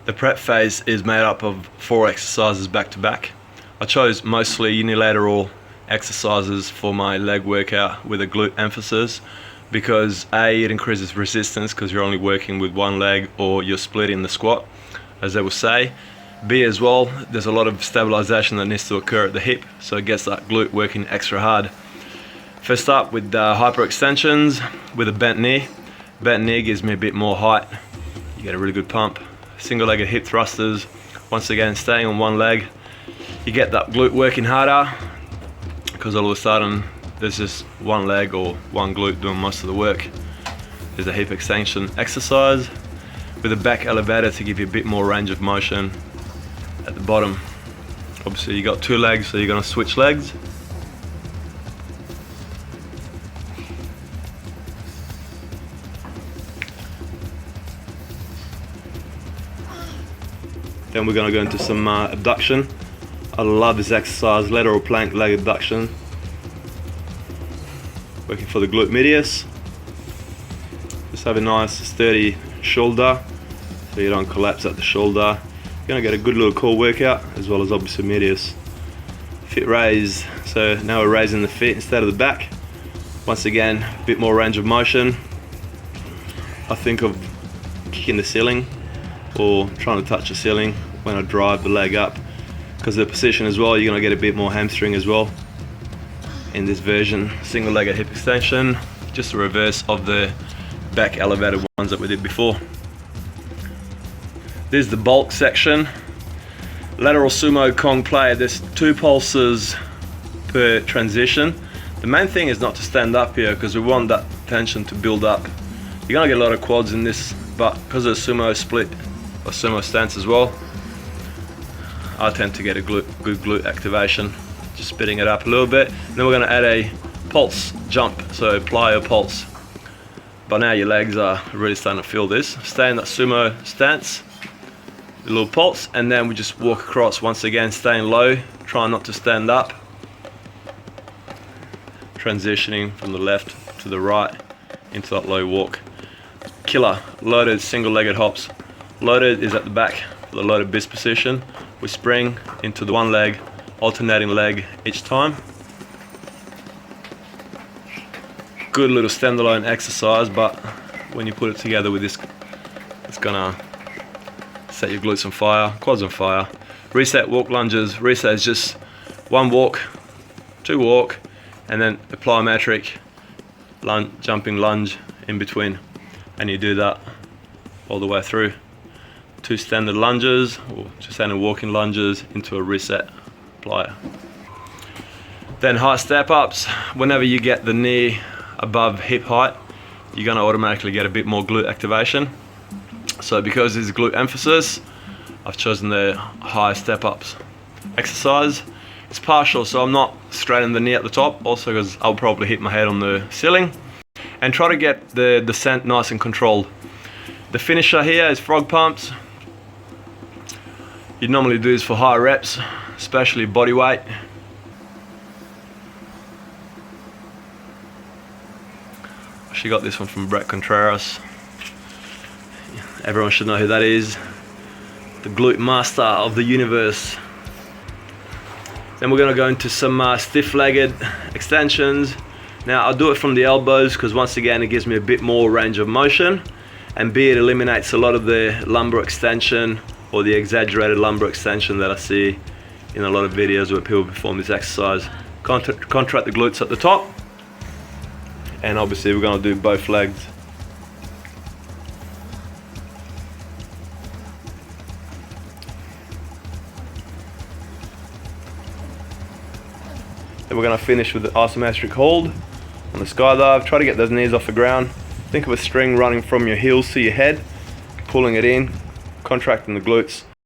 The prep phase is made up of 4 exercises back to back. I chose mostly unilateral exercises for my leg workout with a glute emphasis because A, it increases resistance because you're only working with one leg or you're splitting the squat, as they will say. B as well, there's a lot of stabilization that needs to occur at the hip, so it gets that glute working extra hard. First up with hyperextensions with a bent knee. Bent knee gives me a bit more height. You get a really good pump. Single-legged hip thrusters, once again staying on one leg. You get that glute working harder because all of a sudden there's just one leg or one glute doing most of the work. There's a hip extension exercise with a back elevator to give you a bit more range of motion at the bottom. Obviously you got 2 legs, so you're going to switch legs. Then we're going to go into some abduction. I love this exercise, lateral plank leg abduction. Working for the glute medius. Just have a nice sturdy shoulder so you don't collapse at the shoulder. You're going to get a good little core workout as well as obviously medius. Fit raise, so now we're raising the feet instead of the back. Once again, a bit more range of motion. I think of kicking the ceiling or trying to touch the ceiling when I drive the leg up, because of the position as well. You're going to get a bit more hamstring as well in this version. Single-legged hip extension, just the reverse of the back elevated ones that we did before. This is the bulk section. Lateral sumo Kong play, there's 2 pulses per transition. The main thing is not to stand up here because we want that tension to build up. You're going to get a lot of quads in this, but because of the sumo split or sumo stance as well, I tend to get a good glute activation, just spitting it up a little bit. And then we're going to add a pulse jump, so PLYO pulse. By now your legs are really starting to feel this. Stay in that sumo stance, a little pulse, and then we just walk across once again, staying low, trying not to stand up. Transitioning from the left to the right into that low walk. Killer, loaded single-legged hops. Loaded is at the back for the loaded bis position. We spring into the one leg, alternating leg each time. Good little standalone exercise, but when you put it together with this, it's gonna set your glutes on fire, quads on fire. Reset walk lunges. Reset is just 1 walk, 2 walk, and then a plyometric jumping lunge in between. And you do that all the way through. 2 standard lunges, or just standard walking lunges into a reset plyo. Then high step ups. Whenever you get the knee above hip height, you're going to automatically get a bit more glute activation. So because this is glute emphasis, I've chosen the high step ups exercise. It's partial, so I'm not straightening the knee at the top, also because I'll probably hit my head on the ceiling. And try to get the descent nice and controlled. The finisher here is frog pumps. You normally do this for high reps, especially body weight. Actually got this one from Brett Contreras. Everyone should know who that is. The glute master of the universe. Then we're going to go into some stiff-legged extensions. Now I'll do it from the elbows because once again it gives me a bit more range of motion, and B, it eliminates a lot of the lumbar extension or the exaggerated lumbar extension that I see in a lot of videos where people perform this exercise. Contract the glutes at the top, and obviously we're going to do both legs. Then we're going to finish with the isometric hold on the skydive. Try to get those knees off the ground. Think of a string running from your heels to your head, pulling it in, contracting the glutes.